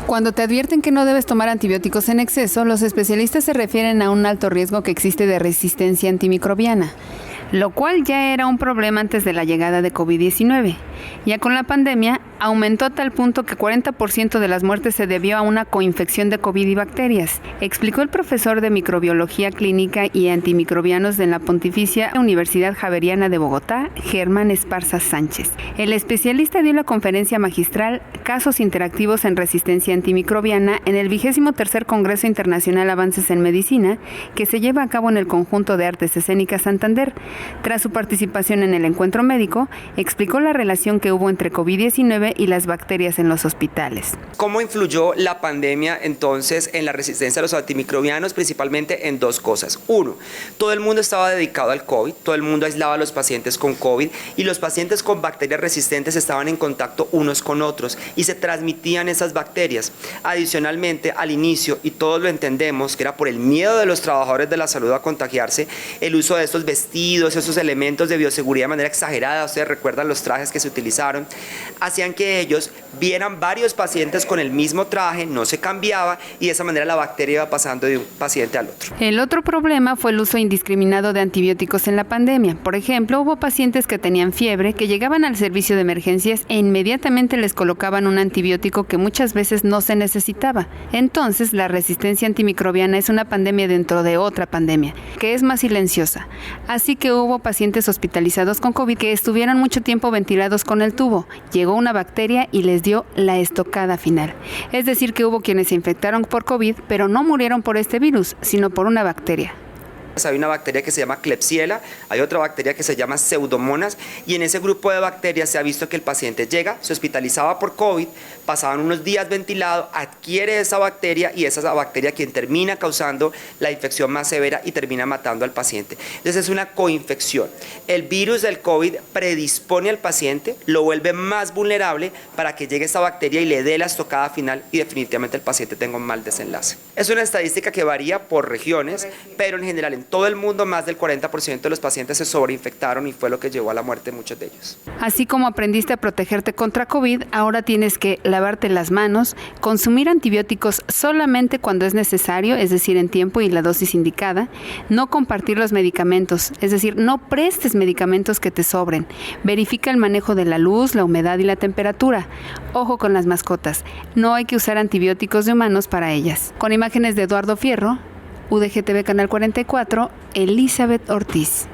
Cuando te advierten que no debes tomar antibióticos en exceso, los especialistas se refieren a un alto riesgo que existe de resistencia antimicrobiana, lo cual ya era un problema antes de la llegada de COVID-19. Ya con la pandemia, aumentó a tal punto que 40% de las muertes se debió a una coinfección de COVID y bacterias, explicó el profesor de Microbiología Clínica y Antimicrobianos de la Pontificia Universidad Javeriana de Bogotá, Germán Esparza Sánchez. El especialista dio la conferencia magistral Casos interactivos en resistencia antimicrobiana en el 23º Congreso Internacional Avances en Medicina, que se lleva a cabo en el Conjunto de Artes Escénicas Santander. Tras su participación en el encuentro médico, explicó la relación que hubo entre COVID-19 y las bacterias en los hospitales. ¿Cómo influyó la pandemia entonces en la resistencia a los antimicrobianos? Principalmente en dos cosas. Uno, todo el mundo estaba dedicado al COVID, todo el mundo aislaba a los pacientes con COVID y los pacientes con bacterias resistentes estaban en contacto unos con otros y se transmitían esas bacterias. Adicionalmente, al inicio, y todos lo entendemos, que era por el miedo de los trabajadores de la salud a contagiarse, el uso de estos vestidos, esos elementos de bioseguridad de manera exagerada, ustedes recuerdan los trajes que se utilizaron, hacían que ellos vieran varios pacientes con el mismo traje, no se cambiaba y de esa manera la bacteria iba pasando de un paciente al otro. El otro problema fue el uso indiscriminado de antibióticos en la pandemia. Por ejemplo, hubo pacientes que tenían fiebre, que llegaban al servicio de emergencias e inmediatamente les colocaban un antibiótico que muchas veces no se necesitaba. Entonces, la resistencia antimicrobiana es una pandemia dentro de otra pandemia, que es más silenciosa. Así que hubo pacientes hospitalizados con COVID que estuvieron mucho tiempo ventilados con el tubo. Llegó una bacteria y les dio la estocada final. Es decir, que hubo quienes se infectaron por COVID, pero no murieron por este virus, sino por una bacteria. Hay una bacteria que se llama Klebsiella, hay otra bacteria que se llama Pseudomonas y en ese grupo de bacterias se ha visto que el paciente llega, se hospitalizaba por COVID, pasaban unos días ventilado, adquiere esa bacteria y esa es la bacteria quien termina causando la infección más severa y termina matando al paciente. Entonces es una coinfección. El virus del COVID predispone al paciente, lo vuelve más vulnerable para que llegue esa bacteria y le dé la estocada final y definitivamente el paciente tenga un mal desenlace. Es una estadística que varía por regiones, pero en general en todo el mundo más del 40% de los pacientes se sobreinfectaron y fue lo que llevó a la muerte de muchos de ellos. Así como aprendiste a protegerte contra COVID, ahora tienes que lavarte las manos, consumir antibióticos solamente cuando es necesario, es decir, en tiempo y la dosis indicada, no compartir los medicamentos, es decir, no prestes medicamentos que te sobren, verifica el manejo de la luz, la humedad y la temperatura. Ojo con las mascotas, no hay que usar antibióticos de humanos para ellas. Con imágenes de Eduardo Fierro, UDG TV Canal 44, Elizabeth Ortiz.